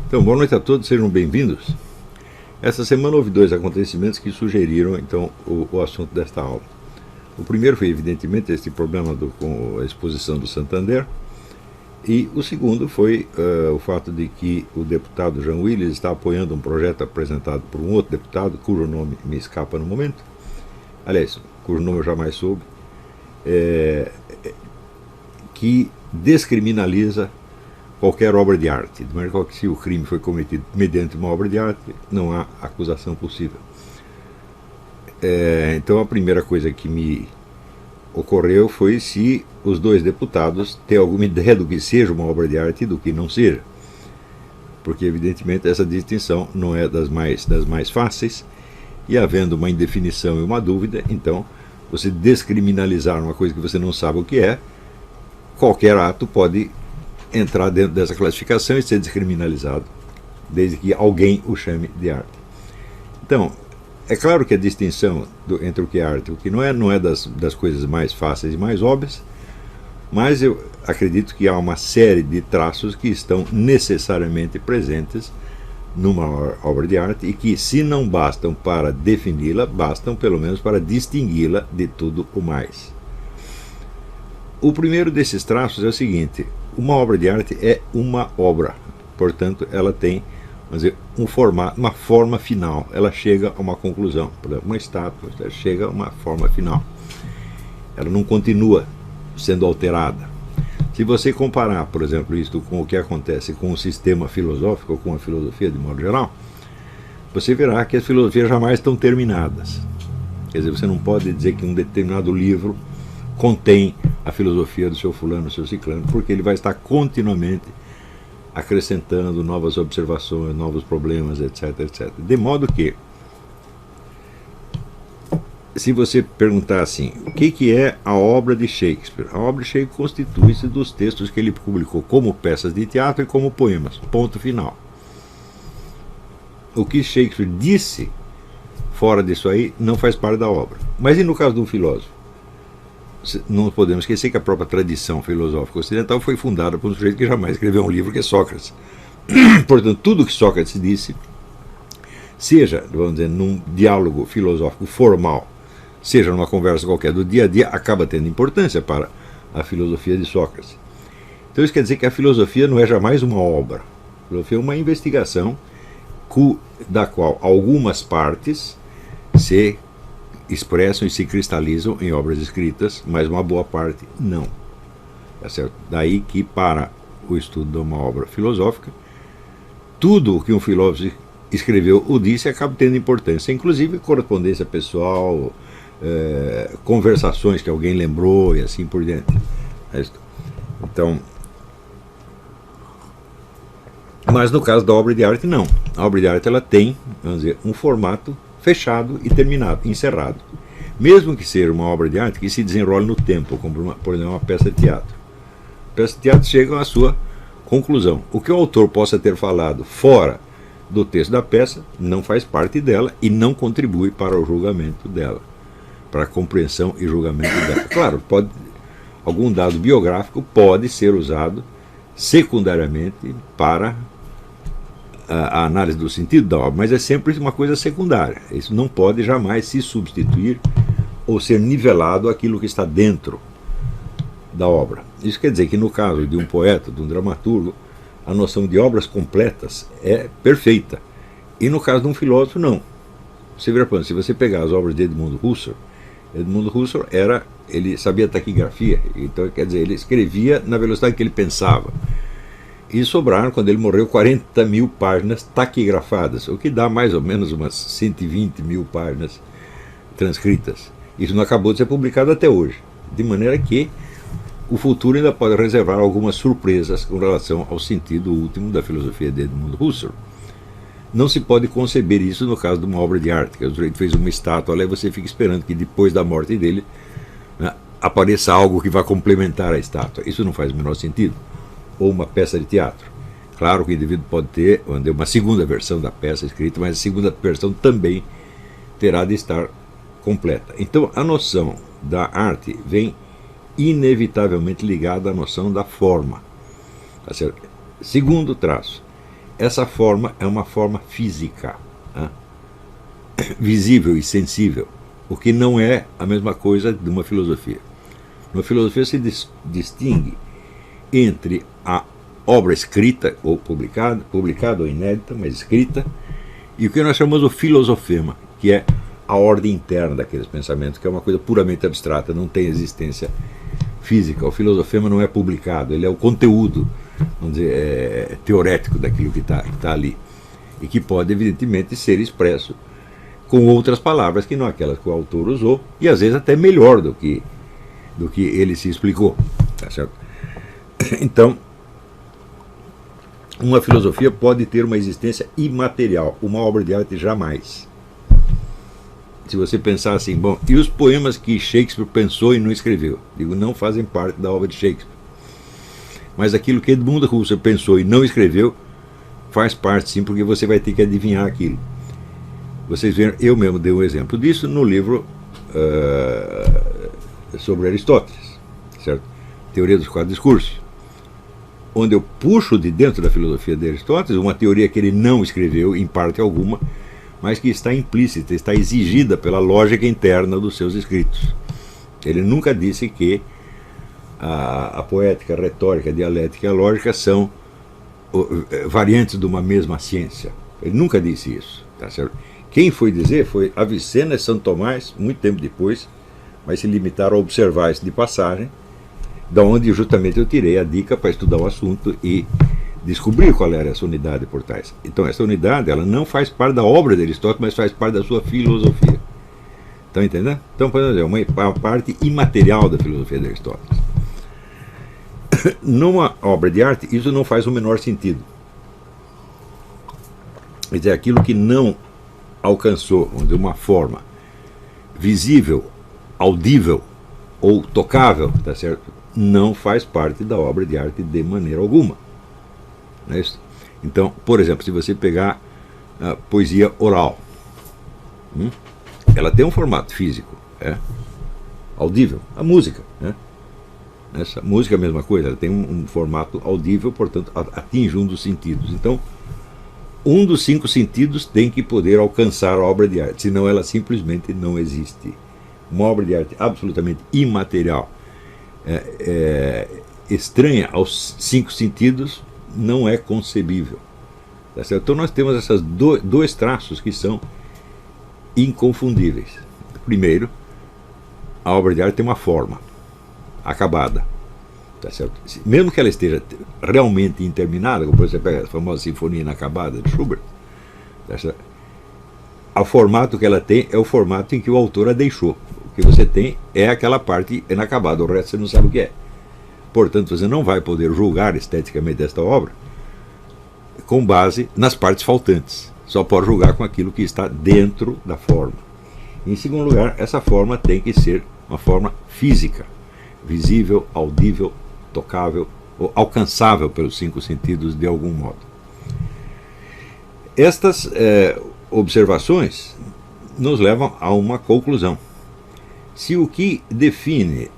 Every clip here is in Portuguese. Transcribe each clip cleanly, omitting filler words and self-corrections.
Então, boa noite a todos, sejam bem-vindos. Essa semana houve dois acontecimentos que sugeriram, então, o assunto desta aula. O primeiro foi, evidentemente, este problema com a exposição do Santander, e o segundo foi o fato de que o deputado Jean Willis está apoiando um projeto apresentado por um outro deputado, cujo nome me escapa no momento, aliás, cujo nome eu jamais soube, que descriminaliza qualquer obra de arte, de maneira que se o crime foi cometido mediante uma obra de arte, não há acusação possível. Então a primeira coisa que me ocorreu foi se os dois deputados têm alguma ideia do que seja uma obra de arte e do que não seja, porque evidentemente essa distinção não é das mais fáceis, e havendo uma indefinição e uma dúvida, então você descriminalizar uma coisa que você não sabe o que é, qualquer ato pode entrar dentro dessa classificação e ser descriminalizado, desde que alguém o chame de arte. Então, é claro que a distinção entre o que é arte e o que não é das coisas mais fáceis e mais óbvias, mas eu acredito que há uma série de traços que estão necessariamente presentes numa obra de arte e que, se não bastam para defini-la, bastam pelo menos para distingui-la de tudo o mais. O primeiro desses traços é o seguinte: uma obra de arte é uma obra, portanto ela tem, vamos dizer, um formato, uma forma final, ela chega a uma conclusão. Por exemplo, uma estátua chega a uma forma final, ela não continua sendo alterada. Se você comparar, por exemplo, isto com o que acontece com o sistema filosófico, ou com a filosofia de modo geral, você verá que as filosofias jamais estão terminadas. Quer dizer, você não pode dizer que um determinado livro contém a filosofia do seu fulano, do seu ciclano, porque ele vai estar continuamente acrescentando novas observações, novos problemas, etc, etc. De modo que, se você perguntar assim, o que é a obra de Shakespeare? A obra de Shakespeare constitui-se dos textos que ele publicou como peças de teatro e como poemas, ponto final. O que Shakespeare disse fora disso aí não faz parte da obra. Mas e no caso de um filósofo? Não podemos esquecer que a própria tradição filosófica ocidental foi fundada por um sujeito que jamais escreveu um livro, que é Sócrates. Portanto, tudo que Sócrates disse, seja, vamos dizer, num diálogo filosófico formal, seja numa conversa qualquer do dia a dia, acaba tendo importância para a filosofia de Sócrates. Então isso quer dizer que a filosofia não é jamais uma obra. A filosofia é uma investigação da qual algumas partes se expressam e se cristalizam em obras escritas, mas uma boa parte não. Tá certo? Daí que, para o estudo de uma obra filosófica, tudo o que um filósofo escreveu ou disse acaba tendo importância, inclusive correspondência pessoal, conversações que alguém lembrou e assim por diante. Então, mas no caso da obra de arte, não. A obra de arte ela tem, vamos dizer, um formato fechado e terminado, encerrado. Mesmo que seja uma obra de arte que se desenrole no tempo, como por exemplo uma peça de teatro. Peças de teatro chegam à sua conclusão. O que o autor possa ter falado fora do texto da peça não faz parte dela e não contribui para o julgamento dela, para a compreensão e julgamento dela. Claro, algum dado biográfico pode ser usado secundariamente para a análise do sentido da obra, mas é sempre uma coisa secundária. Isso não pode jamais se substituir ou ser nivelado àquilo que está dentro da obra. Isso quer dizer que, no caso de um poeta, de um dramaturgo, a noção de obras completas é perfeita. E no caso de um filósofo, não. Você vê, se você pegar as obras de Edmund Husserl ele sabia taquigrafia, então quer dizer, ele escrevia na velocidade que ele pensava. E sobraram, quando ele morreu, 40 mil páginas taquigrafadas, o que dá mais ou menos umas 120 mil páginas transcritas. Isso não acabou de ser publicado até hoje. De maneira que o futuro ainda pode reservar algumas surpresas com relação ao sentido último da filosofia de Edmund Husserl. Não se pode conceber isso no caso de uma obra de arte, que o sujeito fez uma estátua lá e você fica esperando que depois da morte dele, né, apareça algo que vai complementar a estátua. Isso não faz o menor sentido. Ou uma peça de teatro. Claro que o indivíduo pode ter uma segunda versão da peça escrita, mas a segunda versão também terá de estar completa. Então a noção da arte vem inevitavelmente ligada à noção da forma. Tá certo? Segundo traço, essa forma é uma forma física, né? Visível e sensível, o que não é a mesma coisa de uma filosofia. Numa filosofia se distingue entre a obra escrita ou publicada ou inédita, mas escrita, e o que nós chamamos de filosofema, que é a ordem interna daqueles pensamentos, que é uma coisa puramente abstrata, não tem existência física. O filosofema não é publicado, ele é o conteúdo, vamos dizer, teorético daquilo que está ali, e que pode, evidentemente, ser expresso com outras palavras que não aquelas que o autor usou, e às vezes até melhor do que ele se explicou. Tá certo? Então, uma filosofia pode ter uma existência imaterial, uma obra de arte jamais. Se você pensar assim, bom, e os poemas que Shakespeare pensou e não escreveu? Digo, não fazem parte da obra de Shakespeare. Mas aquilo que Edmund Husserl pensou e não escreveu, faz parte sim, porque você vai ter que adivinhar aquilo. Vocês viram, eu mesmo dei um exemplo disso no livro sobre Aristóteles, certo? Teoria dos quatro discursos, onde eu puxo de dentro da filosofia de Aristóteles uma teoria que ele não escreveu, em parte alguma, mas que está implícita, está exigida pela lógica interna dos seus escritos. Ele nunca disse que a poética, a retórica, a dialética e a lógica são variantes de uma mesma ciência. Ele nunca disse isso. Tá certo? Quem foi dizer foi Avicena e Santo Tomás, muito tempo depois, mas se limitaram a observar isso de passagem, da onde justamente eu tirei a dica para estudar o assunto e descobrir qual era essa unidade por trás. Então essa unidade, ela não faz parte da obra de Aristóteles, mas faz parte da sua filosofia. Estão entendendo? Então, por exemplo, uma parte imaterial da filosofia de Aristóteles. Numa obra de arte, isso não faz o menor sentido. Quer dizer, aquilo que não alcançou, vamos dizer, uma forma visível, audível ou tocável, tá certo? Não faz parte da obra de arte de maneira alguma. Não é isso? Então, por exemplo, se você pegar a poesia oral, ela tem um formato físico, audível. A música, essa música é a mesma coisa, ela tem um formato audível, portanto atinge um dos sentidos. Então, um dos 5 sentidos tem que poder alcançar a obra de arte, senão ela simplesmente não existe. Uma obra de arte absolutamente imaterial, estranha aos 5 sentidos, não é concebível. Tá certo? Então nós temos esses dois traços que são inconfundíveis. Primeiro, a obra de arte tem uma forma acabada. Tá certo? Mesmo que ela esteja realmente interminada, como você pega a famosa Sinfonia Inacabada de Schubert, tá certo? O formato que ela tem é o formato em que o autor a deixou. O que você tem é aquela parte inacabada, o resto você não sabe o que é. Portanto, você não vai poder julgar esteticamente esta obra com base nas partes faltantes. Só pode julgar com aquilo que está dentro da forma. Em segundo lugar, essa forma tem que ser uma forma física, visível, audível, tocável, ou alcançável pelos 5 sentidos de algum modo. Estas observações nos levam a uma conclusão. Se o que define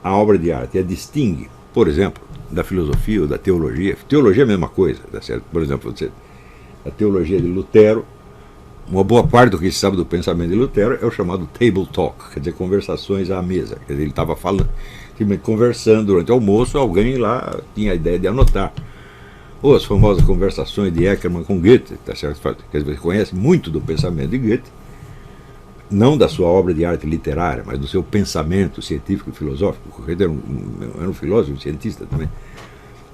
a obra de arte a distingue, por exemplo, da filosofia ou da teologia, teologia é a mesma coisa, tá certo? Por exemplo, a teologia de Lutero, uma boa parte do que se sabe do pensamento de Lutero é o chamado table talk, quer dizer, conversações à mesa. Quer dizer, ele estava falando, conversando durante o almoço, alguém lá tinha a ideia de anotar. Ou as famosas conversações de Eckermann com Goethe, tá certo? Quer dizer, você conhece muito do pensamento de Goethe, não da sua obra de arte literária, mas do seu pensamento científico e filosófico. Goethe era um filósofo, um cientista também.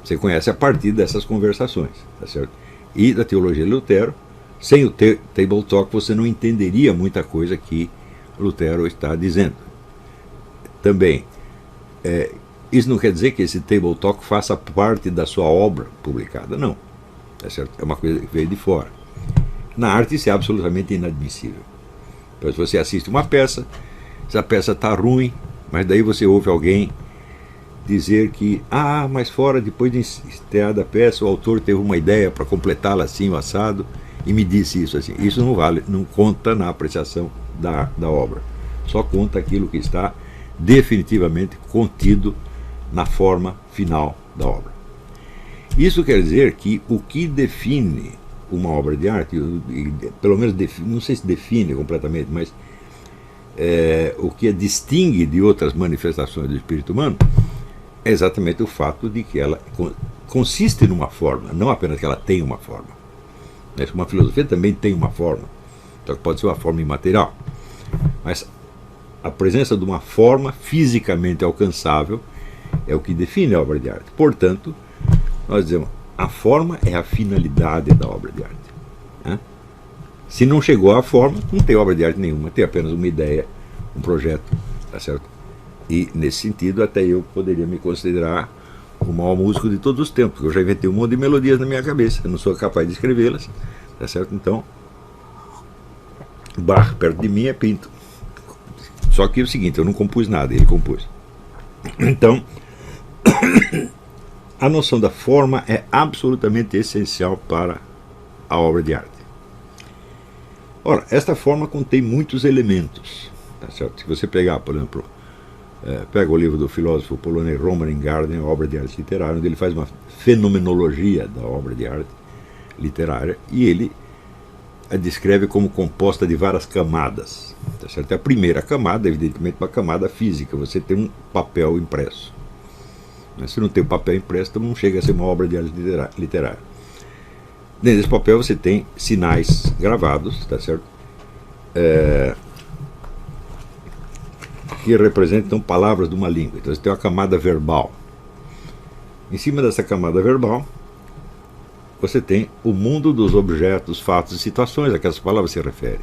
Você conhece a partir dessas conversações, tá certo? E da teologia de Lutero, sem o table talk você não entenderia muita coisa que Lutero está dizendo. Também, isso não quer dizer que esse table talk faça parte da sua obra publicada, não. Tá certo? É uma coisa que veio de fora. Na arte isso é absolutamente inadmissível. Então, se você assiste uma peça, essa peça está ruim, mas daí você ouve alguém dizer que, mas fora, depois de estrear a peça, o autor teve uma ideia para completá-la assim, o assado, e me disse isso assim. Isso não vale, não conta na apreciação da obra. Só conta aquilo que está definitivamente contido na forma final da obra. Isso quer dizer que o que define uma obra de arte, pelo menos não sei se define completamente, mas o que a distingue de outras manifestações do espírito humano é exatamente o fato de que ela consiste numa forma, não apenas que ela tem uma forma. Uma filosofia também tem uma forma, só que pode ser uma forma imaterial. Mas a presença de uma forma fisicamente alcançável é o que define a obra de arte. Portanto, nós dizemos, a forma é a finalidade da obra de arte. Né? Se não chegou à forma, não tem obra de arte nenhuma, tem apenas uma ideia, um projeto, tá certo? E, nesse sentido, até eu poderia me considerar o maior músico de todos os tempos, porque eu já inventei um monte de melodias na minha cabeça, eu não sou capaz de escrevê-las, tá certo? Então, Bach, perto de mim, é Pinto. Só que é o seguinte, eu não compus nada, ele compôs. Então, a noção da forma é absolutamente essencial para a obra de arte. Ora, esta forma contém muitos elementos, tá certo? Se você pegar, por exemplo, pega o livro do filósofo polonês Roman Ingarden, a obra de arte literária, onde ele faz uma fenomenologia da obra de arte literária, e ele a descreve como composta de várias camadas. Tá certo? A primeira camada, evidentemente, uma camada física, você tem um papel impresso. Se não tem o papel impresso, então não chega a ser uma obra de arte literária. Dentro desse papel você tem sinais gravados, tá certo? Que representam palavras de uma língua. Então você tem uma camada verbal. Em cima dessa camada verbal, você tem o mundo dos objetos, fatos e situações a que essas palavras se referem.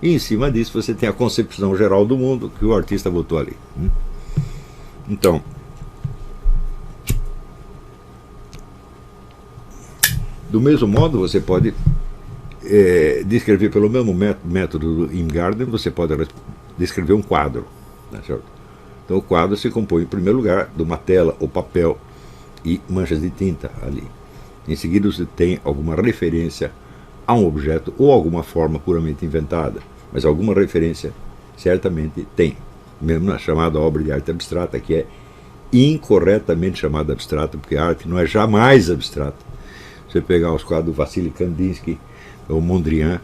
E em cima disso você tem a concepção geral do mundo que o artista botou ali. Então, do mesmo modo, você pode descrever pelo mesmo método do Ingarden, você pode descrever um quadro. Tá certo? Então o quadro se compõe, em primeiro lugar, de uma tela ou papel e manchas de tinta ali. Em seguida você tem alguma referência a um objeto ou alguma forma puramente inventada, mas alguma referência certamente tem, mesmo na chamada obra de arte abstrata, que é incorretamente chamada abstrata, porque a arte não é jamais abstrata. Você pegar os quadros do Vassily Kandinsky ou Mondrian,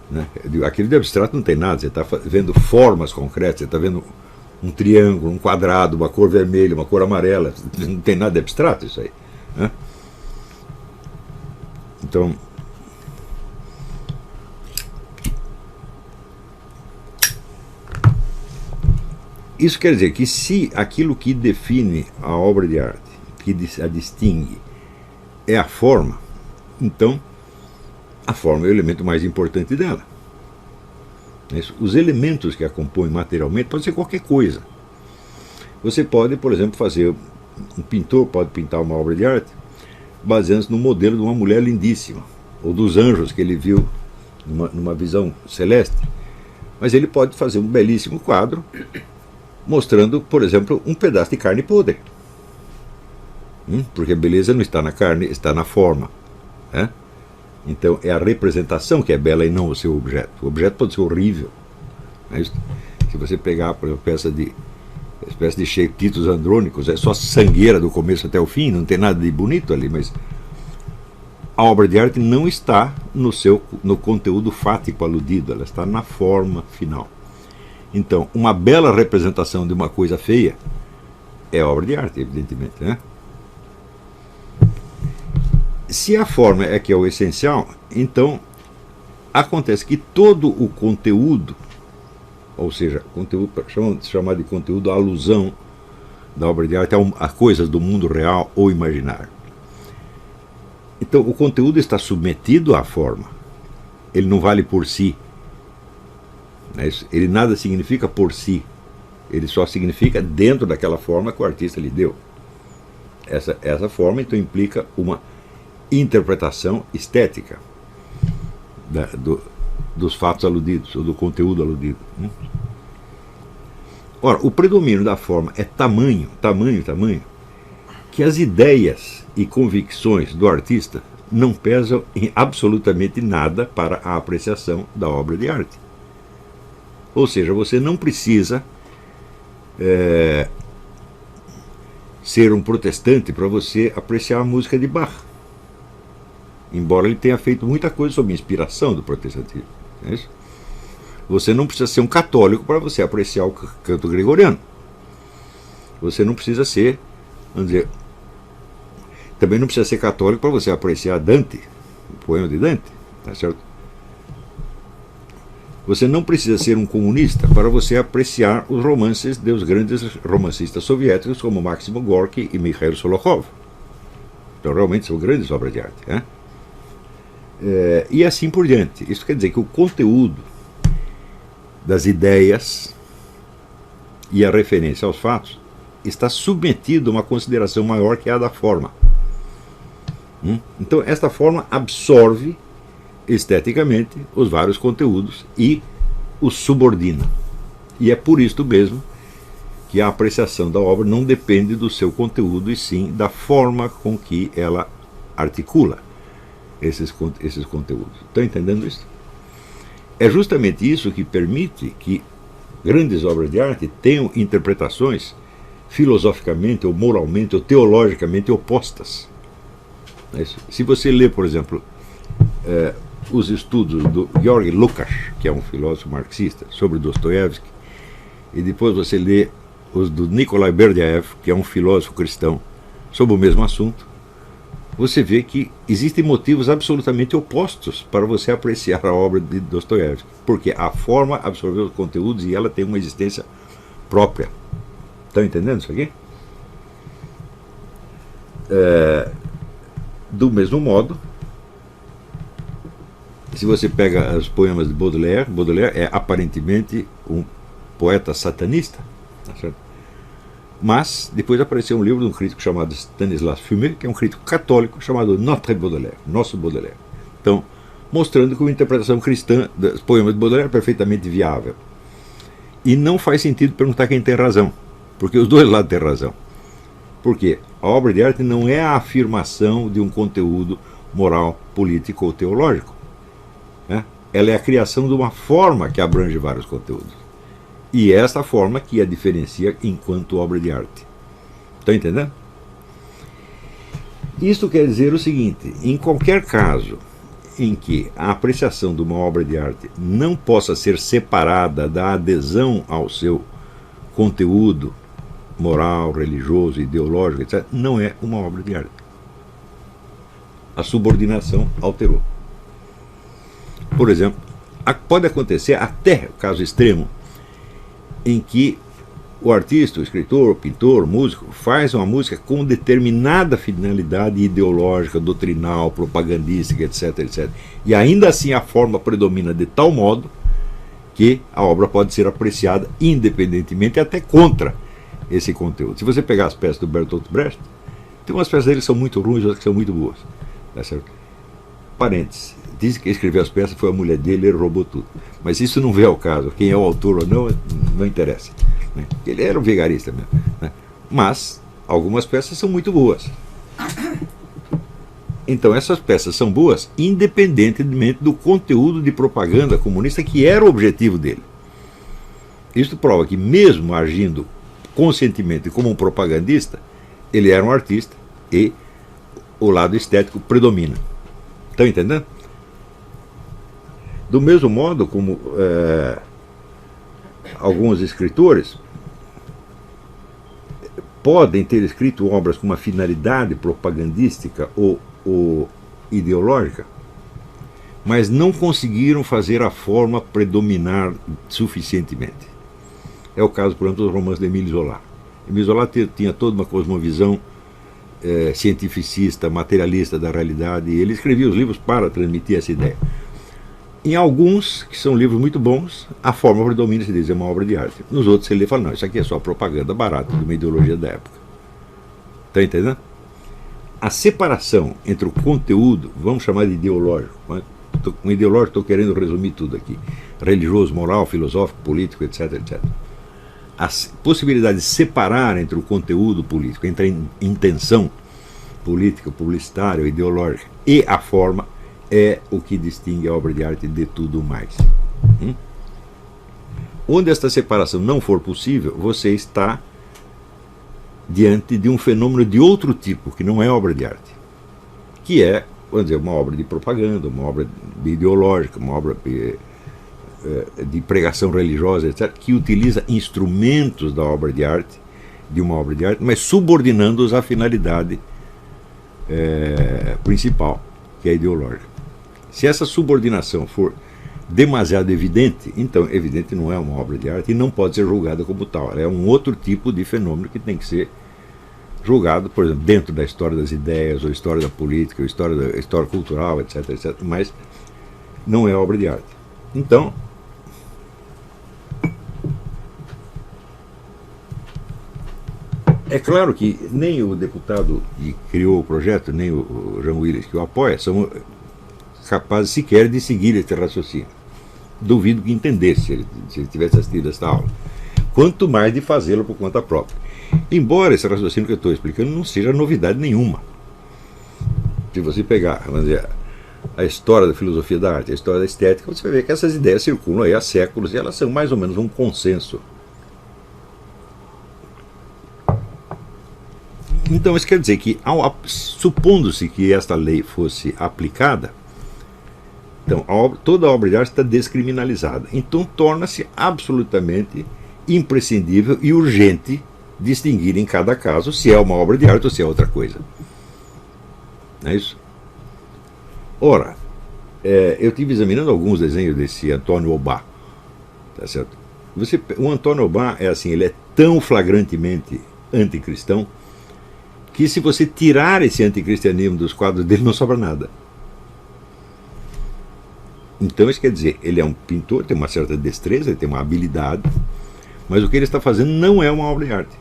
né? Aquele de abstrato não tem nada, você está vendo formas concretas, você está vendo um triângulo, um quadrado, uma cor vermelha, uma cor amarela, não tem nada de abstrato isso aí, né? Então, isso quer dizer que se aquilo que define a obra de arte, que a distingue, é a forma, então a forma é o elemento mais importante dela. Os elementos que a compõem materialmente pode ser qualquer coisa. Você pode, por exemplo, fazer, um pintor pode pintar uma obra de arte baseando-se no modelo de uma mulher lindíssima, ou dos anjos que ele viu numa visão celeste. Mas ele pode fazer um belíssimo quadro mostrando, por exemplo, um pedaço de carne podre. Porque a beleza não está na carne, está na forma. Né? Então é a representação que é bela e não o seu objeto. O objeto pode ser horrível. Mas, se você pegar, por exemplo, espécie de chequitos andrônicos, é só sangueira do começo até o fim, não tem nada de bonito ali, mas a obra de arte não está no conteúdo fático aludido, ela está na forma final. Então, uma bela representação de uma coisa feia é obra de arte, evidentemente, né? Se a forma é que é o essencial, então acontece que todo o conteúdo, ou seja, conteúdo, chamado de conteúdo, a alusão da obra de arte a coisas do mundo real ou imaginário. Então o conteúdo está submetido à forma, ele não vale por si, né? Ele nada significa por si, ele só significa dentro daquela forma que o artista lhe deu. Essa forma então implica uma interpretação estética dos fatos aludidos, ou do conteúdo aludido. Ora, o predomínio da forma é tamanho, que as ideias e convicções do artista não pesam em absolutamente nada para a apreciação da obra de arte. Ou seja, você não precisa ser um protestante para você apreciar a música de Bach. Embora ele tenha feito muita coisa sob inspiração do protestantismo. Não é isso? Você não precisa ser um católico para você apreciar o canto gregoriano. Você não precisa ser, vamos dizer, também não precisa ser católico para você apreciar Dante, o poema de Dante, tá certo? Você não precisa ser um comunista para você apreciar os romances dos grandes romancistas soviéticos como Maximo Gorky e Mikhail Solokhov. Então realmente são grandes obras de arte, né? E assim por diante. Isso quer dizer que o conteúdo das ideias e a referência aos fatos está submetido a uma consideração maior que a da forma. Então esta forma absorve esteticamente os vários conteúdos e os subordina. E é por isto mesmo que a apreciação da obra não depende do seu conteúdo, e sim da forma com que ela articula esses conteúdos. Estão entendendo isso? É justamente isso que permite que grandes obras de arte tenham interpretações filosoficamente, ou moralmente, ou teologicamente opostas. Se você lê, por exemplo, os estudos do Georg Lukács, que é um filósofo marxista, sobre Dostoiévski, e depois você lê os do Nikolai Berdyaev, que é um filósofo cristão, sobre o mesmo assunto, você vê que existem motivos absolutamente opostos para você apreciar a obra de Dostoiévski, porque a forma absorveu os conteúdos e ela tem uma existência própria. Estão entendendo isso aqui? Do mesmo modo, se você pega os poemas de Baudelaire, Baudelaire é aparentemente um poeta satanista, tá certo? Mas depois apareceu um livro de um crítico chamado Stanislas Fumet, que é um crítico católico, chamado Notre Baudelaire, Nosso Baudelaire. Então, mostrando que uma interpretação cristã dos poemas de Baudelaire é perfeitamente viável. E não faz sentido perguntar quem tem razão, porque os dois lados têm razão. Por quê? A obra de arte não é a afirmação de um conteúdo moral, político ou teológico. Ela é a criação de uma forma que abrange vários conteúdos. E é esta forma que a diferencia enquanto obra de arte. Estão entendendo? Isto quer dizer o seguinte: em qualquer caso em que a apreciação de uma obra de arte não possa ser separada da adesão ao seu conteúdo moral, religioso, ideológico, etc., não é uma obra de arte. A subordinação alterou. Por exemplo, pode acontecer até o caso extremo em que o artista, o escritor, o pintor, o músico faz uma música com determinada finalidade ideológica, doutrinal, propagandística, etc., etc. E ainda assim a forma predomina de tal modo que a obra pode ser apreciada independentemente, até contra esse conteúdo. Se você pegar as peças do Bertolt Brecht, tem umas peças dele que são muito ruins, outras que são muito boas. Tá certo? Parênteses. Dizem que quem escreveu as peças foi a mulher dele, ele roubou tudo. Mas isso não vem ao caso. Quem é o autor ou não, não interessa. Né? Ele era um vigarista mesmo. Né? Mas algumas peças são muito boas. Então essas peças são boas independentemente do conteúdo de propaganda comunista que era o objetivo dele. Isso prova que mesmo agindo conscientemente como um propagandista, ele era um artista e o lado estético predomina. Estão entendendo? Do mesmo modo como alguns escritores podem ter escrito obras com uma finalidade propagandística ou ideológica, mas não conseguiram fazer a forma predominar suficientemente. É o caso, por exemplo, dos romances de Émile Zola. Émile Zola tinha toda uma cosmovisão cientificista, materialista da realidade, e ele escrevia os livros para transmitir essa ideia. Em alguns, que são livros muito bons, a forma predomina, se diz, é uma obra de arte. Nos outros ele fala, não, isso aqui é só propaganda barata de uma ideologia da época. Está entendendo? A separação entre o conteúdo, vamos chamar de ideológico, com ideológico estou querendo resumir tudo aqui, religioso, moral, filosófico, político, etc., etc. A possibilidade de separar entre o conteúdo político, entre a intenção política, publicitária, ideológica e a forma, é o que distingue a obra de arte de tudo mais. Onde esta separação não for possível, você está diante de um fenômeno de outro tipo, que não é obra de arte, que é, vamos dizer, uma obra de propaganda, uma obra ideológica, uma obra de pregação religiosa, etc., que utiliza instrumentos da obra de arte, de uma obra de arte, mas subordinando-os à finalidade principal, que é ideológica. Se essa subordinação for demasiado evidente, então evidente não é uma obra de arte e não pode ser julgada como tal. Ela é um outro tipo de fenômeno que tem que ser julgado, por exemplo, dentro da história das ideias, ou história da política, ou história cultural, etc., etc., mas não é obra de arte. Então, é claro que nem o deputado que criou o projeto, nem o Jean Willis que o apoia, são capazes sequer de seguir esse raciocínio. Duvido que entendesse se ele tivesse assistido esta aula. Quanto mais de fazê-lo por conta própria. Embora esse raciocínio que eu estou explicando não seja novidade nenhuma. Se você pegar, vamos dizer, a história da filosofia da arte, a história da estética, você vai ver que essas ideias circulam aí há séculos e elas são mais ou menos um consenso. Então isso quer dizer que, supondo-se que esta lei fosse aplicada, então toda a obra de arte está descriminalizada. Então torna-se absolutamente imprescindível e urgente distinguir em cada caso se é uma obra de arte ou se é outra coisa. Não é isso? Ora, eu estive examinando alguns desenhos desse Antônio Obá. Tá certo? O Antônio Obá é assim, ele é tão flagrantemente anticristão que se você tirar esse anticristianismo dos quadros dele, não sobra nada. Então isso quer dizer, ele é um pintor, tem uma certa destreza, ele tem uma habilidade, mas o que ele está fazendo não é uma obra de arte,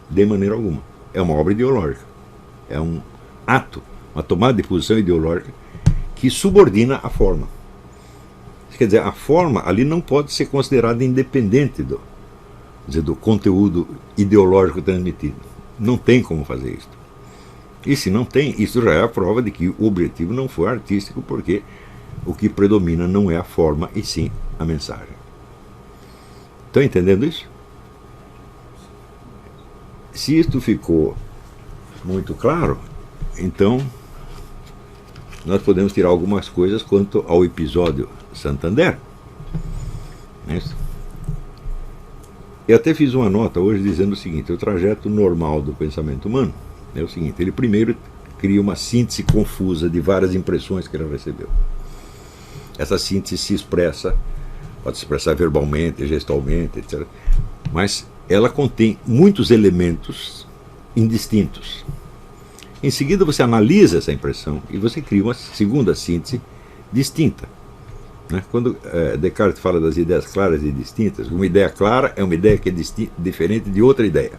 de maneira alguma. É uma obra ideológica. É um ato, uma tomada de posição ideológica que subordina a forma. Isso quer dizer, a forma ali não pode ser considerada independente do conteúdo ideológico transmitido. Não tem como fazer isso. E se não tem, isso já é a prova de que o objetivo não foi artístico, porque o que predomina não é a forma, e sim a mensagem. Estão entendendo isso? Se isto ficou muito claro, então nós podemos tirar algumas coisas quanto ao episódio Santander. É isso? Eu até fiz uma nota hoje dizendo o seguinte: o trajeto normal do pensamento humano é o seguinte: ele primeiro cria uma síntese confusa de várias impressões que ele recebeu. Essa síntese se expressa, pode se expressar verbalmente, gestalmente, etc. Mas ela contém muitos elementos indistintos. Em seguida você analisa essa impressão e você cria uma segunda síntese distinta. Quando Descartes fala das ideias claras e distintas, uma ideia clara é uma ideia que é diferente de outra ideia.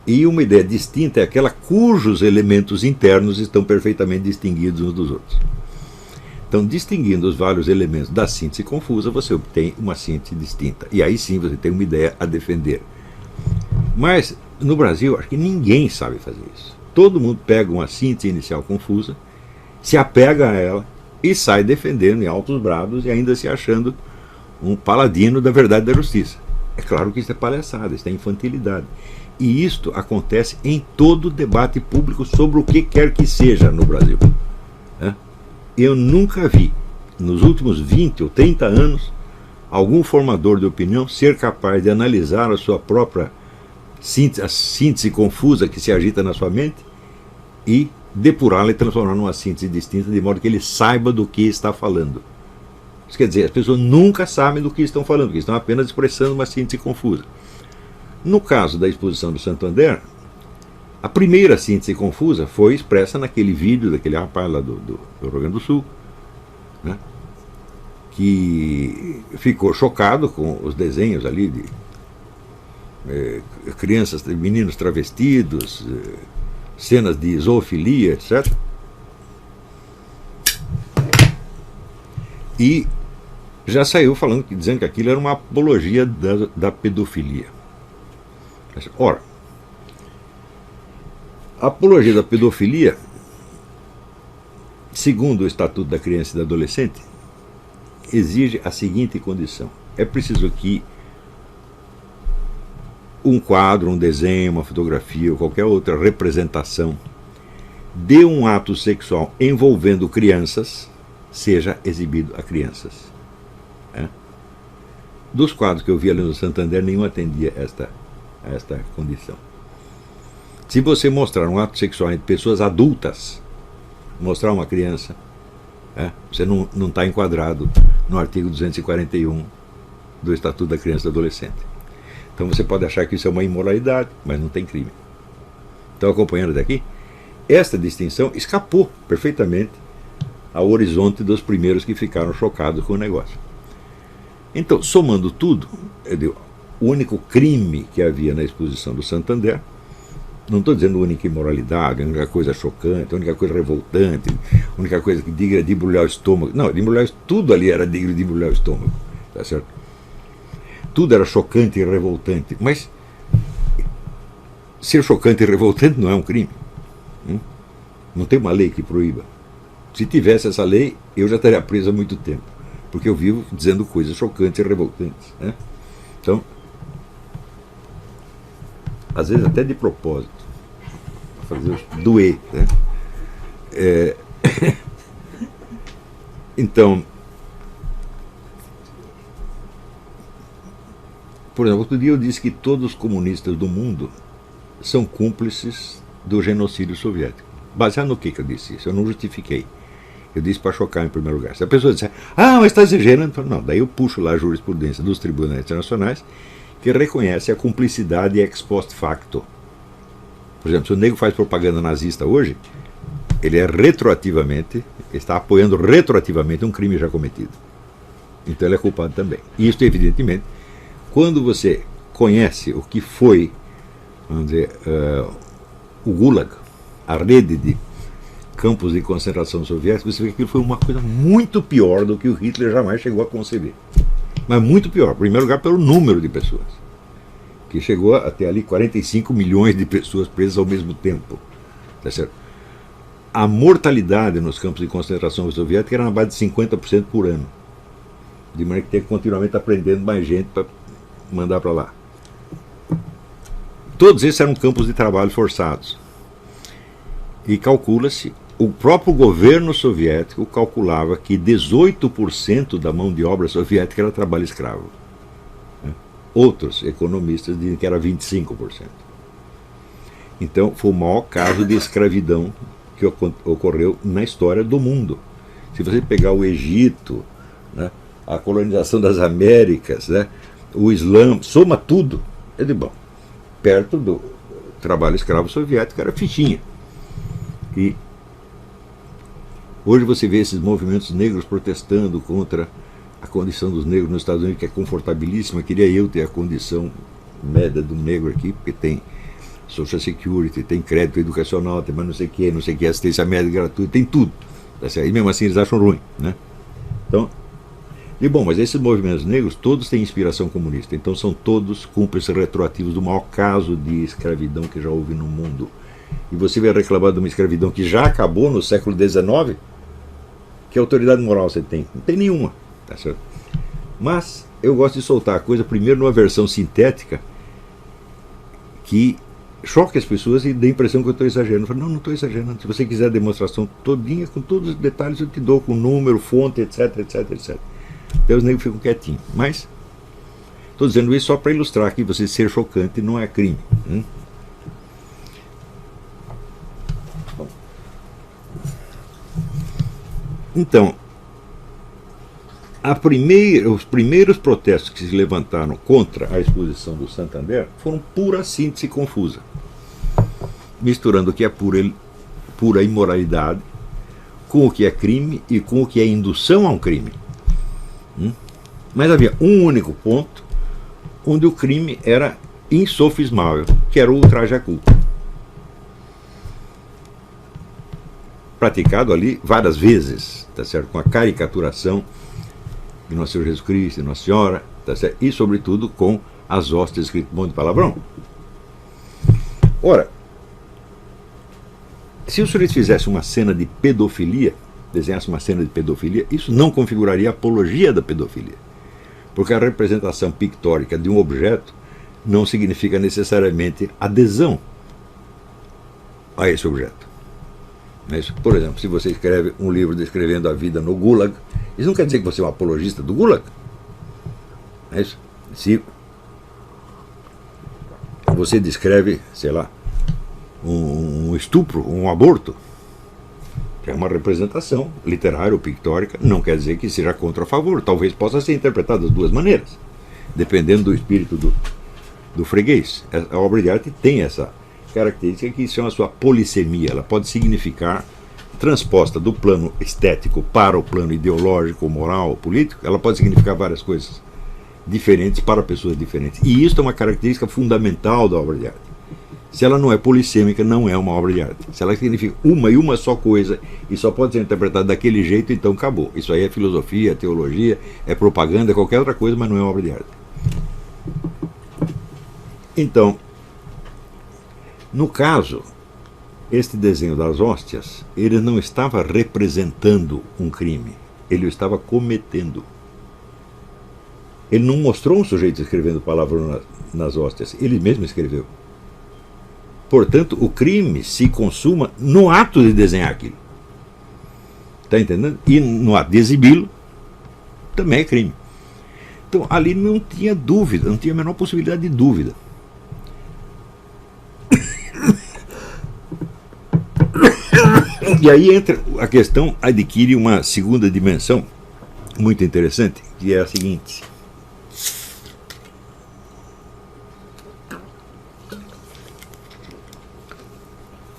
E uma ideia distinta é aquela cujos elementos internos estão perfeitamente distinguidos uns dos outros. Então, distinguindo os vários elementos da síntese confusa, você obtém uma síntese distinta. E aí sim você tem uma ideia a defender. Mas, no Brasil, acho que ninguém sabe fazer isso. Todo mundo pega uma síntese inicial confusa, se apega a ela e sai defendendo em altos brados e ainda se achando um paladino da verdade e da justiça. É claro que isso é palhaçada, isso é infantilidade. E isto acontece em todo debate público sobre o que quer que seja no Brasil. Eu nunca vi, nos últimos 20 ou 30 anos, algum formador de opinião ser capaz de analisar a sua própria síntese, a síntese confusa que se agita na sua mente, e depurá-la e transformar numa síntese distinta, de modo que ele saiba do que está falando. Isso quer dizer, as pessoas nunca sabem do que estão falando, porque estão apenas expressando uma síntese confusa. No caso da exposição do Santander, a primeira síntese confusa foi expressa naquele vídeo daquele rapaz lá do Rio Grande do Sul, que ficou chocado com os desenhos ali de crianças, meninos travestidos, cenas de zoofilia, etc. E já saiu dizendo que aquilo era uma apologia da pedofilia. Ora, a apologia da pedofilia, segundo o Estatuto da Criança e do Adolescente, exige a seguinte condição: é preciso que um quadro, um desenho, uma fotografia ou qualquer outra representação de um ato sexual envolvendo crianças seja exibido a crianças. Dos quadros que eu vi ali no Santander, nenhum atendia esta condição. Se você mostrar um ato sexual entre pessoas adultas, mostrar uma criança, você não está enquadrado no artigo 241 do Estatuto da Criança e do Adolescente. Então você pode achar que isso é uma imoralidade, mas não tem crime. Estão acompanhando daqui? Esta distinção escapou perfeitamente ao horizonte dos primeiros que ficaram chocados com o negócio. Então, somando tudo, o único crime que havia na exposição do Santander, não estou dizendo a única imoralidade, a única coisa chocante, a única coisa revoltante, a única coisa que diga de embrulhar o estômago. Não, tudo ali era digno de embrulhar o estômago. Tá certo? Tudo era chocante e revoltante. Mas ser chocante e revoltante não é um crime. Não tem uma lei que proíba. Se tivesse essa lei, eu já estaria preso há muito tempo. Porque eu vivo dizendo coisas chocantes e revoltantes. Então, às vezes até de propósito, para fazer doer. Então, por exemplo, outro dia eu disse que todos os comunistas do mundo são cúmplices do genocídio soviético. Baseado no que eu disse isso? Eu não justifiquei. Eu disse para chocar em primeiro lugar. Se a pessoa disser, mas está exagerando, não, daí eu puxo lá a jurisprudência dos tribunais internacionais que reconhece a cumplicidade ex post facto. Por exemplo, se o negro faz propaganda nazista hoje, ele é está apoiando retroativamente um crime já cometido. Então ele é culpado também. E isso, evidentemente, quando você conhece o que foi, vamos dizer, o Gulag, a rede de campos de concentração soviéticos, você vê que aquilo foi uma coisa muito pior do que o Hitler jamais chegou a conceber. Mas muito pior, em primeiro lugar pelo número de pessoas, que chegou até ali 45 milhões de pessoas presas ao mesmo tempo. Tá certo? A mortalidade nos campos de concentração soviética era na base de 50% por ano. De maneira que tem que continuamente aprendendo mais gente para mandar para lá. Todos esses eram campos de trabalho forçados. E calcula-se, o próprio governo soviético calculava que 18% da mão de obra soviética era trabalho escravo. Outros economistas dizem que era 25%. Então, foi o maior caso de escravidão que ocorreu na história do mundo. Se você pegar o Egito, a colonização das Américas, o Islã, soma tudo, é de bom. Perto do trabalho escravo soviético era fichinha. E hoje você vê esses movimentos negros protestando contra a condição dos negros nos Estados Unidos, que é confortabilíssima. Queria eu ter a condição média do negro aqui, porque tem Social Security, tem crédito educacional, tem mais não sei o que, assistência médica gratuita, tem tudo. E mesmo assim eles acham ruim. Então, e bom, mas esses movimentos negros todos têm inspiração comunista, então são todos cúmplices retroativos do maior caso de escravidão que já houve no mundo. E você vai reclamar de uma escravidão que já acabou no século XIX? Que autoridade moral você tem? Não tem nenhuma. Tá certo? Mas eu gosto de soltar a coisa primeiro numa versão sintética que choque as pessoas e dê a impressão que eu estou exagerando. Eu falo, não estou exagerando. Se você quiser a demonstração todinha, com todos os detalhes, eu te dou com número, fonte, etc, etc, etc. Então os negros ficam quietinhos. Mas estou dizendo isso só para ilustrar que você ser chocante não é crime. Então, os primeiros protestos que se levantaram contra a exposição do Santander foram pura síntese confusa, misturando o que é pura imoralidade com o que é crime e com o que é indução a um crime. Mas havia um único ponto onde o crime era insofismável, que era o ultraje à culpa. Praticado ali várias vezes, tá certo? Com a caricaturação de Nosso Senhor Jesus Cristo, de Nossa Senhora, tá certo? E sobretudo com as hostes escritas com um monte de palavrão. Ora, se o sujeito fizesse uma cena de pedofilia, desenhasse uma cena de pedofilia, isso não configuraria apologia da pedofilia, porque a representação pictórica de um objeto não significa necessariamente adesão a esse objeto. Mas, por exemplo, se você escreve um livro descrevendo a vida no Gulag, isso não quer dizer que você é um apologista do Gulag. É isso? Se você descreve, sei lá, um estupro, um aborto, que é uma representação literária ou pictórica, não quer dizer que seja contra ou a favor. Talvez possa ser interpretado das duas maneiras, dependendo do espírito do freguês. A obra de arte tem essa característica que chama a sua polissemia. Ela pode significar, transposta do plano estético para o plano ideológico, moral, político, ela pode significar várias coisas diferentes para pessoas diferentes. E isso é uma característica fundamental da obra de arte. Se ela não é polissêmica, não é uma obra de arte. Se ela significa uma e uma só coisa e só pode ser interpretada daquele jeito, então acabou. Isso aí é filosofia, é teologia, é propaganda, é qualquer outra coisa, mas não é uma obra de arte. Então, no caso, este desenho das hóstias, ele não estava representando um crime, ele o estava cometendo. Ele não mostrou um sujeito escrevendo palavras nas hóstias, ele mesmo escreveu. Portanto, o crime se consuma no ato de desenhar aquilo. Está entendendo? E no ato de exibi-lo, também é crime. Então, ali não tinha dúvida, não tinha a menor possibilidade de dúvida. E aí entra a questão, adquire uma segunda dimensão muito interessante, que é a seguinte.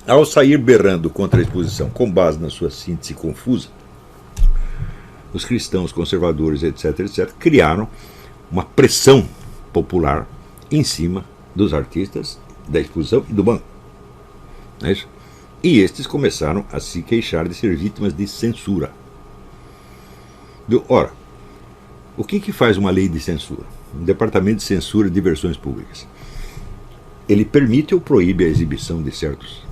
Ao sair berrando contra a exposição com base na sua síntese confusa, os cristãos, conservadores, etc., criaram uma pressão popular em cima dos artistas, da exposição e do banco. Não é isso? E estes começaram a se queixar de ser vítimas de censura. Ora, o que faz uma lei de censura? Um departamento de censura de versões públicas. Ele permite ou proíbe a exibição de certos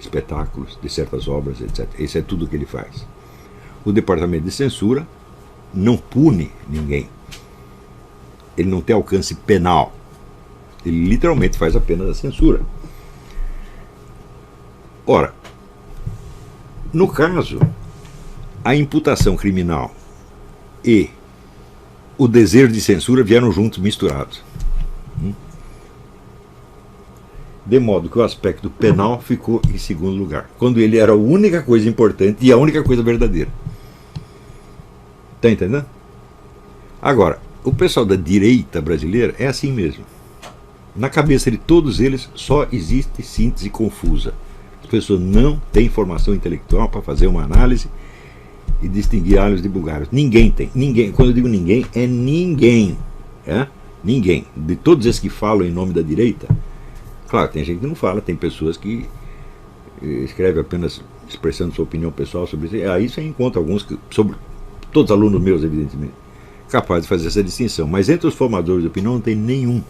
espetáculos, de certas obras, etc. Isso é tudo o que ele faz. O departamento de censura não pune ninguém. Ele não tem alcance penal. Ele literalmente faz apenas a censura. Ora, no caso, a imputação criminal e o desejo de censura vieram juntos, misturados. De modo que o aspecto penal ficou em segundo lugar, quando ele era a única coisa importante e a única coisa verdadeira. Está entendendo? Agora, o pessoal da direita brasileira é assim mesmo. Na cabeça de todos eles só existe síntese confusa. As pessoas não têm formação intelectual para fazer uma análise e distinguir alhos de bugalhos. Ninguém tem. Ninguém. Quando eu digo ninguém, é ninguém. É? Ninguém. De todos esses que falam em nome da direita, claro, tem gente que não fala, tem pessoas que escrevem apenas expressando sua opinião pessoal sobre isso. Aí você encontra alguns, sobre todos os alunos meus, evidentemente, capazes de fazer essa distinção. Mas entre os formadores de opinião não tem nenhum.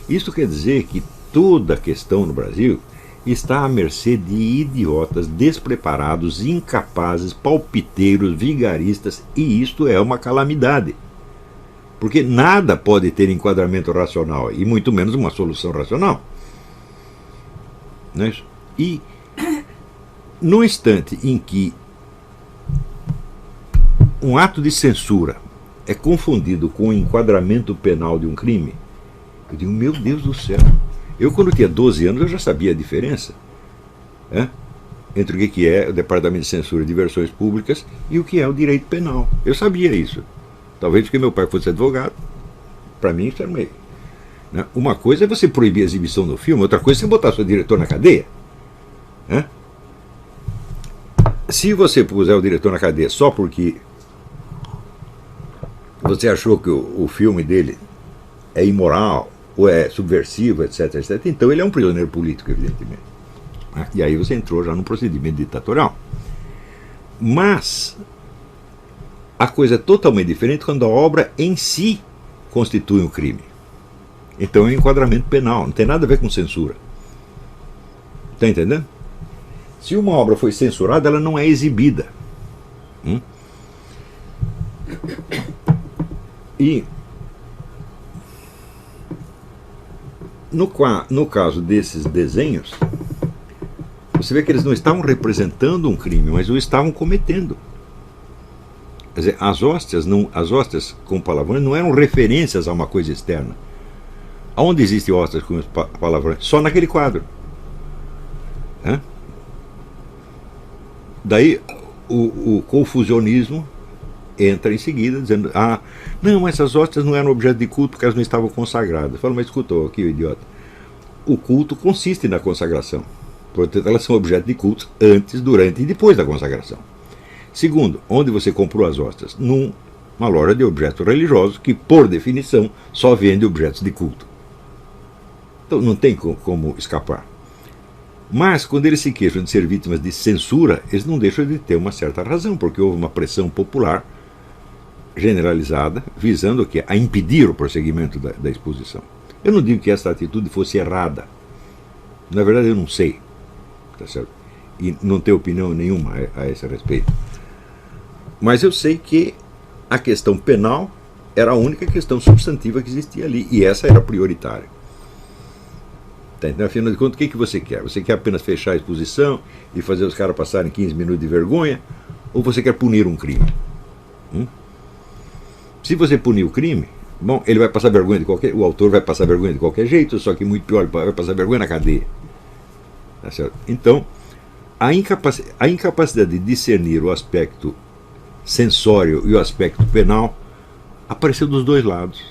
Isso quer dizer que toda a questão no Brasil está à mercê de idiotas, despreparados, incapazes, palpiteiros, vigaristas, e isto é uma calamidade. Porque nada pode ter enquadramento racional, e muito menos uma solução racional. Não é isso? E no instante em que um ato de censura é confundido com o enquadramento penal de um crime, eu digo, meu Deus do céu. Eu, quando tinha 12 anos, eu já sabia a diferença entre o que é o Departamento de Censura de Versões Públicas e o que é o direito penal. Eu sabia isso. Talvez porque meu pai fosse advogado. Para mim, isso era meio. Né? Uma coisa é você proibir a exibição do filme, outra coisa é você botar seu diretor na cadeia. Se você puser o diretor na cadeia só porque você achou que o filme dele é imoral, ou é subversivo, etc., etc., então ele é um prisioneiro político, evidentemente. E aí você entrou já num procedimento ditatorial. Mas a coisa é totalmente diferente quando a obra em si constitui um crime. Então é um enquadramento penal, não tem nada a ver com censura. Está entendendo? Se uma obra foi censurada, ela não é exibida. E No caso desses desenhos, você vê que eles não estavam representando um crime, mas o estavam cometendo. Quer dizer, as hóstias com palavrões não eram referências a uma coisa externa. Aonde existem hóstias com palavrões? Só naquele quadro. Daí o confusionismo entra em seguida, dizendo: não, essas hóstias não eram objeto de culto porque elas não estavam consagradas. Eu falo: mas escutou aqui, o idiota. O culto consiste na consagração. Portanto, elas são objeto de culto antes, durante e depois da consagração. Segundo, onde você comprou as hóstias? Numa loja de objetos religiosos que, por definição, só vende objetos de culto. Então não tem como escapar. Mas, quando eles se queixam de ser vítimas de censura, eles não deixam de ter uma certa razão, porque houve uma pressão popular generalizada, visando o quê? A impedir o prosseguimento da exposição. Eu não digo que essa atitude fosse errada. Na verdade, eu não sei. Tá certo? E não tenho opinião nenhuma a esse respeito. Mas eu sei que a questão penal era a única questão substantiva que existia ali, e essa era prioritária. Tá, então, afinal de contas, o que você quer? Você quer apenas fechar a exposição e fazer os caras passarem 15 minutos de vergonha? Ou você quer punir um crime? Se você punir o crime, bom, ele vai passar vergonha o autor vai passar vergonha de qualquer jeito, só que muito pior, ele vai passar vergonha na cadeia. Tá certo? Então, a incapacidade de discernir o aspecto sensório e o aspecto penal apareceu dos dois lados.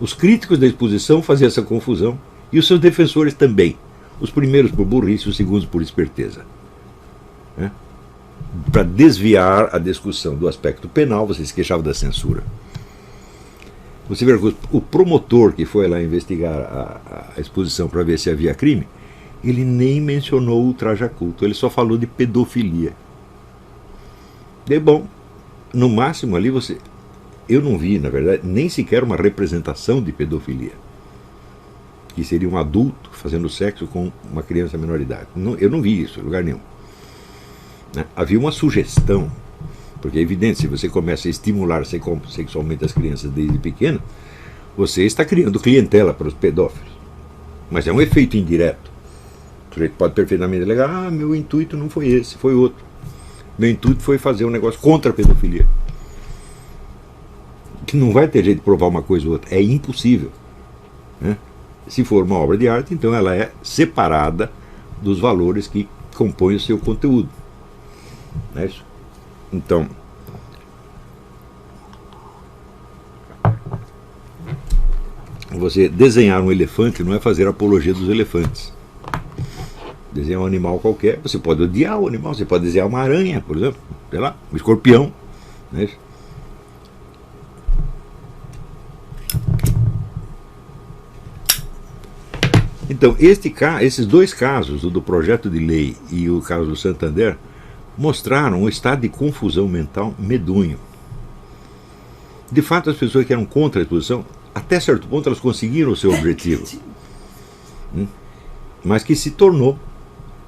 Os críticos da exposição faziam essa confusão e os seus defensores também. Os primeiros por burrice, os segundos por esperteza. Para desviar a discussão do aspecto penal, você se queixava da censura. Você vê que o promotor que foi lá investigar a exposição para ver se havia crime, ele nem mencionou o ultraje a culto, ele só falou de pedofilia. E bom, no máximo ali eu não vi, na verdade, nem sequer uma representação de pedofilia, que seria um adulto fazendo sexo com uma criança menor de idade. Eu não vi isso em lugar nenhum. Havia uma sugestão, porque é evidente, se você começa a estimular sexualmente as crianças desde pequena, você está criando clientela para os pedófilos. Mas é um efeito indireto. O sujeito pode perfeitamente alegar: meu intuito não foi esse, foi outro. Meu intuito foi fazer um negócio contra a pedofilia. Que não vai ter jeito de provar uma coisa ou outra. É impossível. Se for uma obra de arte, então ela é separada dos valores que compõem o seu conteúdo. Não é isso? Então, você desenhar um elefante não é fazer apologia dos elefantes. Desenhar um animal qualquer, você pode odiar o animal, você pode desenhar uma aranha, por exemplo, sei lá, um escorpião. Não é isso? Então, esses dois casos, o do projeto de lei e o caso do Santander, mostraram um estado de confusão mental medonho. De fato, as pessoas que eram contra a exposição, até certo ponto, elas conseguiram o seu objetivo, mas que se tornou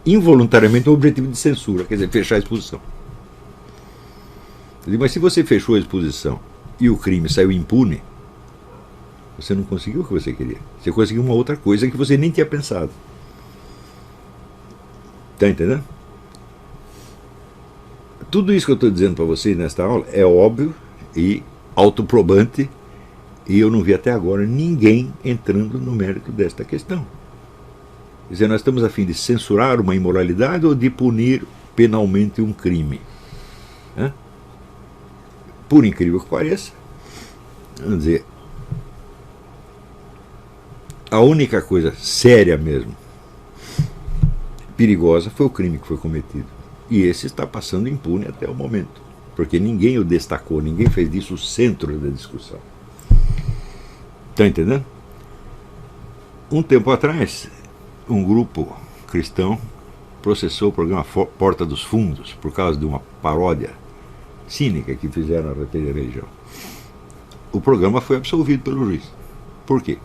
involuntariamente um objetivo de censura, quer dizer, fechar a exposição. Mas se você fechou a exposição e o crime saiu impune, você não conseguiu o que você queria. Você conseguiu uma outra coisa que você nem tinha pensado. Está entendendo? Tudo isso que eu estou dizendo para vocês nesta aula é óbvio e autoprobante, e eu não vi até agora ninguém entrando no mérito desta questão. Quer dizer, nós estamos a fim de censurar uma imoralidade ou de punir penalmente um crime? Por incrível que pareça, vamos dizer, a única coisa séria mesmo, perigosa, foi o crime que foi cometido. E esse está passando impune até o momento, porque ninguém o destacou, ninguém fez disso o centro da discussão. Está entendendo? Um tempo atrás, um grupo cristão processou o programa Porta dos Fundos por causa de uma paródia cínica que fizeram a respeito da religião. O programa foi absolvido pelo juiz. Por quê?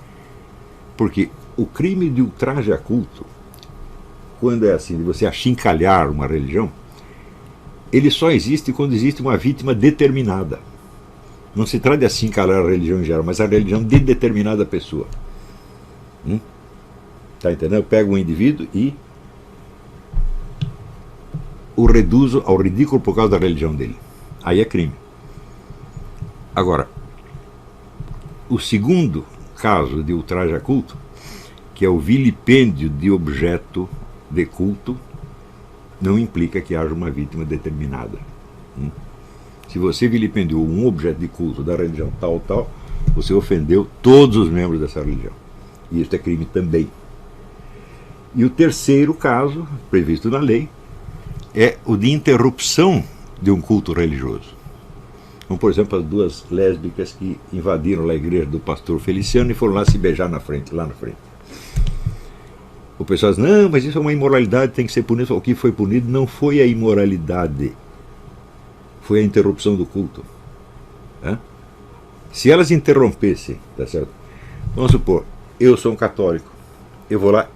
Porque o crime de ultraje a culto, quando é assim, de você achincalhar uma religião, ele só existe quando existe uma vítima determinada. Não se trata de achincalhar a religião em geral, mas a religião de determinada pessoa. Tá entendendo? Eu pego um indivíduo e o reduzo ao ridículo por causa da religião dele. Aí é crime. Agora, o segundo caso de ultraje a culto, que é o vilipêndio de objeto de culto, não implica que haja uma vítima determinada. Se você vilipendiou um objeto de culto da religião tal, você ofendeu todos os membros dessa religião. E isso é crime também. E o terceiro caso, previsto na lei, é o de interrupção de um culto religioso. Como, por exemplo, as duas lésbicas que invadiram a igreja do pastor Feliciano e foram lá se beijar na frente, lá na frente. O pessoal diz, não, mas isso é uma imoralidade, tem que ser punido. O que foi punido não foi a imoralidade, foi a interrupção do culto. Se elas interrompessem, tá certo? Vamos supor, eu sou um católico, eu vou lá,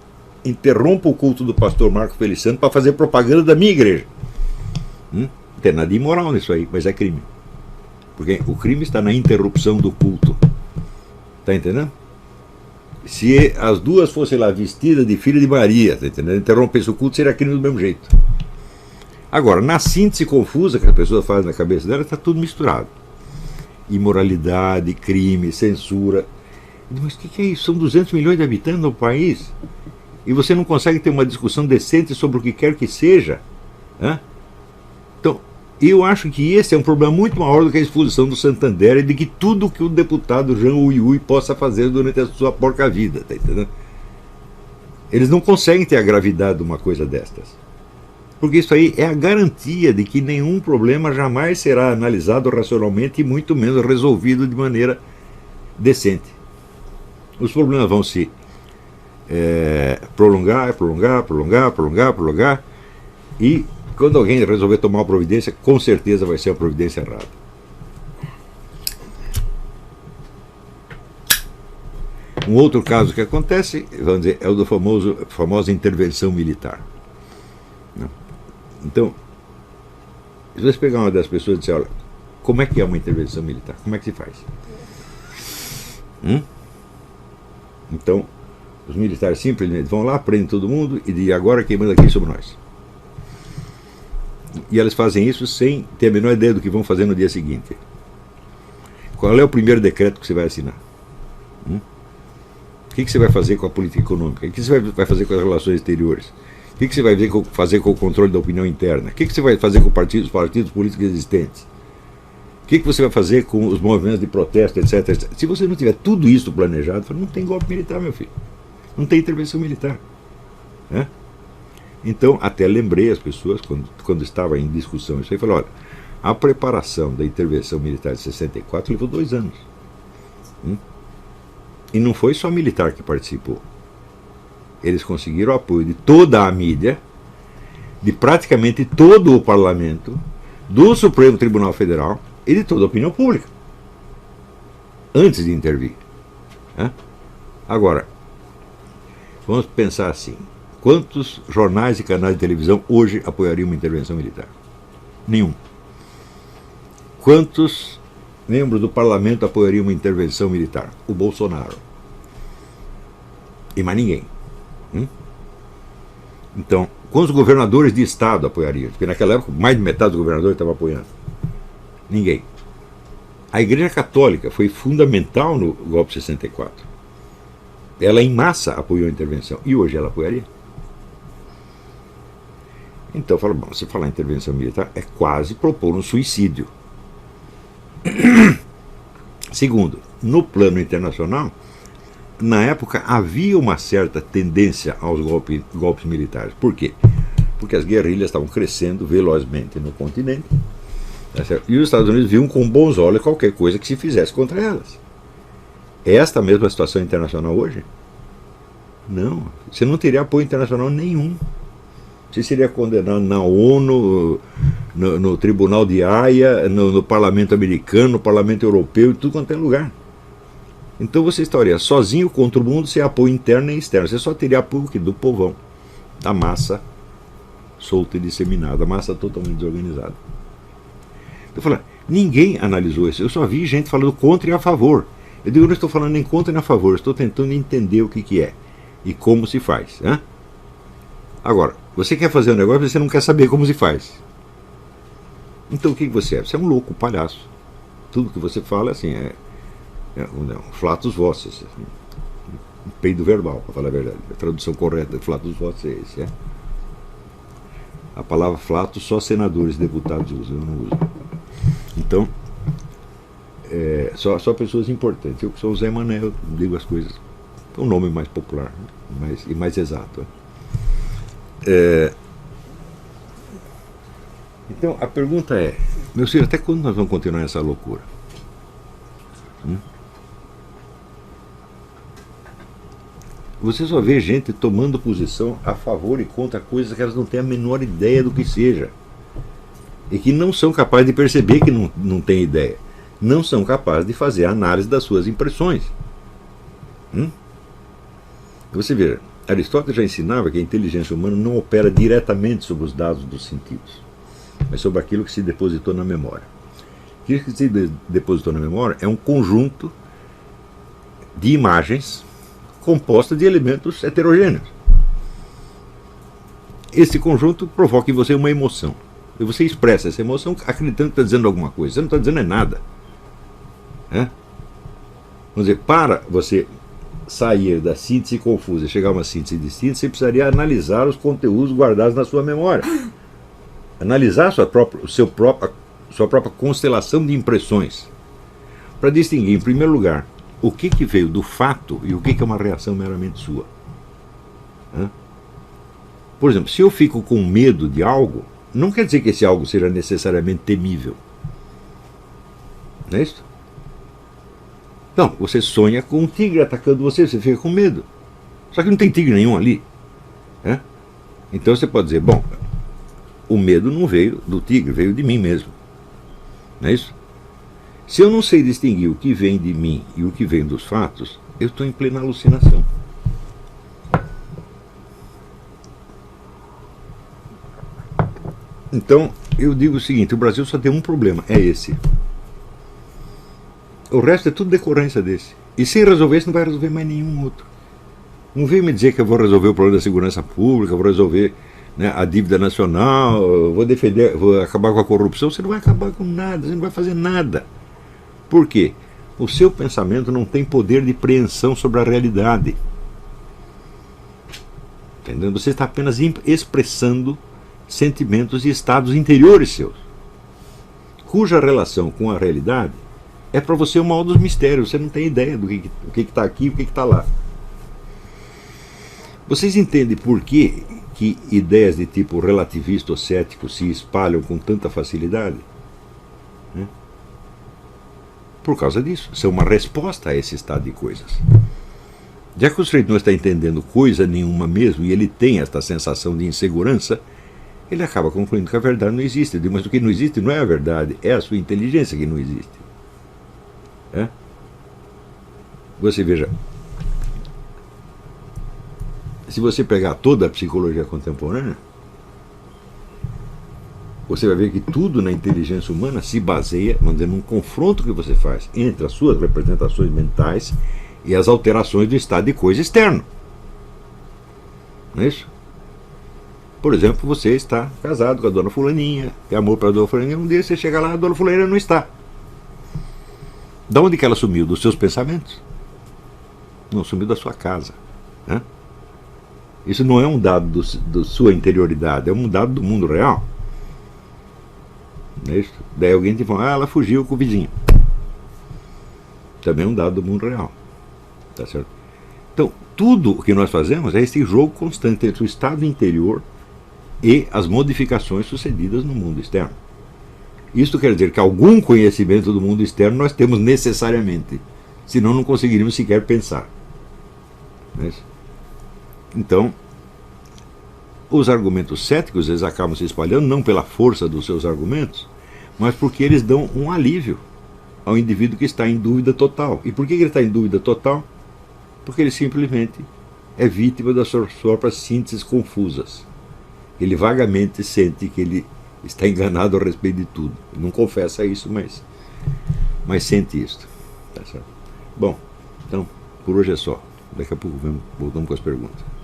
interrompo o culto do pastor Marco Feliciano para fazer propaganda da minha igreja. Não tem nada de imoral nisso aí, mas é crime. Porque o crime está na interrupção do culto. Está entendendo? Se as duas fossem lá vestidas de filha de Maria, tá entendendo? Interrompesse o culto, seria crime do mesmo jeito. Agora, na síntese confusa que a pessoa faz na cabeça dela, está tudo misturado. Imoralidade, crime, censura. Mas o que é isso? São 200 milhões de habitantes no país e você não consegue ter uma discussão decente sobre o que quer que seja. Então, eu acho que esse é um problema muito maior do que a exposição do Santander e de que tudo que o deputado Jean Ui possa fazer durante a sua porca vida, tá entendendo? Eles não conseguem ter a gravidade de uma coisa destas. Porque isso aí é a garantia de que nenhum problema jamais será analisado racionalmente e muito menos resolvido de maneira decente. Os problemas vão se prolongar e quando alguém resolver tomar uma providência, com certeza vai ser a providência errada. Um outro caso que acontece, vamos dizer, é o da famosa intervenção militar. Então, se você pegar uma das pessoas e dizer, olha, como é que é uma intervenção militar? Como é que se faz? Então, os militares simplesmente vão lá, prendem todo mundo e dizem, agora quem manda aqui somos nós. E elas fazem isso sem ter a menor ideia do que vão fazer no dia seguinte. Qual é o primeiro decreto que você vai assinar? O que você vai fazer com a política econômica? O que você vai fazer com as relações exteriores? O que você vai fazer com o controle da opinião interna? O que você vai fazer com os partidos políticos existentes? O que você vai fazer com os movimentos de protesto, etc, etc. Se você não tiver tudo isso planejado, não tem golpe militar, meu filho. Não tem intervenção militar. Então, até lembrei as pessoas, quando estava em discussão isso aí, falei, olha, a preparação da intervenção militar de 64 levou 2 anos. E não foi só militar que participou. Eles conseguiram o apoio de toda a mídia, de praticamente todo o parlamento, do Supremo Tribunal Federal e de toda a opinião pública, antes de intervir. Agora, vamos pensar assim, quantos jornais e canais de televisão hoje apoiariam uma intervenção militar? Nenhum. Quantos membros do parlamento apoiariam uma intervenção militar? O Bolsonaro. E mais ninguém. Então, quantos governadores de estado apoiariam? Porque naquela época mais de metade dos governadores estavam apoiando. Ninguém. A Igreja Católica foi fundamental no golpe de 64. Ela em massa apoiou a intervenção. E hoje ela apoiaria? Então, fala, bom, se falar em intervenção militar, é quase propor um suicídio. Segundo, no plano internacional, na época havia uma certa tendência aos golpes militares. Por quê? Porque as guerrilhas estavam crescendo velozmente no continente, e os Estados Unidos viam com bons olhos qualquer coisa que se fizesse contra elas. É esta mesma situação internacional hoje? Não. Você não teria apoio internacional nenhum. Você seria condenado na ONU, no Tribunal de Haia, no Parlamento Americano, no Parlamento Europeu, em tudo quanto é lugar. Então você estaria sozinho contra o mundo sem apoio interno e externo. Você só teria apoio do povão, da massa solta e disseminada, a massa totalmente desorganizada. Eu falo, ninguém analisou isso. Eu só vi gente falando contra e a favor. Eu digo, eu não estou falando nem contra nem a favor, eu estou tentando entender o que é. e como se faz. Né? Agora, você quer fazer um negócio, mas você não quer saber como se faz. Então o que você é? Você é um louco, um palhaço. Tudo que você fala assim é um flatus vocis, um peido verbal, para falar a verdade. A tradução correta de flatus vocis é esse. É? A palavra flatus só senadores, deputados usam, eu não uso. Então, só pessoas importantes. Eu que sou o Zé Mané, eu digo as coisas com um nome mais popular e mais exato. Então a pergunta é, meu senhor, até quando nós vamos continuar essa loucura? Você só vê gente tomando posição a favor e contra coisas que elas não têm a menor ideia do que seja. E que não são capazes de perceber que não têm ideia. Não são capazes de fazer a análise das suas impressões. Você veja, Aristóteles já ensinava que a inteligência humana não opera diretamente sobre os dados dos sentidos, mas sobre aquilo que se depositou na memória. Aquilo que se depositou na memória é um conjunto de imagens composta de elementos heterogêneos. Esse conjunto provoca em você uma emoção. E você expressa essa emoção acreditando que está dizendo alguma coisa. Você não está dizendo nada. Vamos dizer, para você sair da síntese confusa e chegar a uma síntese distinta, você precisaria analisar os conteúdos guardados na sua memória. Analisar sua própria constelação de impressões. Para distinguir, em primeiro lugar, o que veio do fato e o que é uma reação meramente sua. Por exemplo, se eu fico com medo de algo, não quer dizer que esse algo seja necessariamente temível. Não é isso? Não, você sonha com um tigre atacando você, você fica com medo. Só que não tem tigre nenhum ali. Então você pode dizer, bom, o medo não veio do tigre, veio de mim mesmo. Não é isso? Se eu não sei distinguir o que vem de mim e o que vem dos fatos, eu estou em plena alucinação. Então, eu digo o seguinte, o Brasil só tem um problema, é esse. O resto é tudo decorrência desse. E sem resolver isso não vai resolver mais nenhum outro. Não vem me dizer que eu vou resolver o problema da segurança pública, vou resolver a dívida nacional, vou acabar com a corrupção. Você não vai acabar com nada, você não vai fazer nada. Por quê? O seu pensamento não tem poder de preensão sobre a realidade. Entendeu? Você está apenas expressando sentimentos e estados interiores seus, cuja relação com a realidade é para você o maior dos mistérios. Você não tem ideia do que está aqui e o que está lá. Vocês entendem por que ideias de tipo relativista ou cético se espalham com tanta facilidade? Por causa disso. São uma resposta a esse estado de coisas. Já que o sujeito não está entendendo coisa nenhuma mesmo, e ele tem esta sensação de insegurança, ele acaba concluindo que a verdade não existe. Mas o que não existe não é a verdade, é a sua inteligência que não existe. Você veja, se você pegar toda a psicologia contemporânea, você vai ver que tudo na inteligência humana se baseia, vamos dizer, num confronto que você faz entre as suas representações mentais e as alterações do estado de coisa externo. Não é isso? Por exemplo, você está casado com a dona fulaninha, tem amor para a dona fulaninha, um dia você chega lá, a dona fulaninha não está. Da onde que ela sumiu? Dos seus pensamentos? Não, sumiu da sua casa. Isso não é um dado da sua interioridade, é um dado do mundo real. Não é isso? Daí alguém te fala, ela fugiu com o vizinho. Também é um dado do mundo real. Tá certo? Então, tudo o que nós fazemos é esse jogo constante entre o estado interior e as modificações sucedidas no mundo externo. Isso quer dizer que algum conhecimento do mundo externo nós temos necessariamente, senão não conseguiríamos sequer pensar. Não é isso? Então, os argumentos céticos eles acabam se espalhando não pela força dos seus argumentos, mas porque eles dão um alívio ao indivíduo que está em dúvida total. E por que ele está em dúvida total? Porque ele simplesmente é vítima das suas próprias sínteses confusas. Ele vagamente sente que ele está enganado a respeito de tudo. Não confessa isso, mas sente isso. Tá certo? Bom, então, por hoje é só. Daqui a pouco voltamos com as perguntas.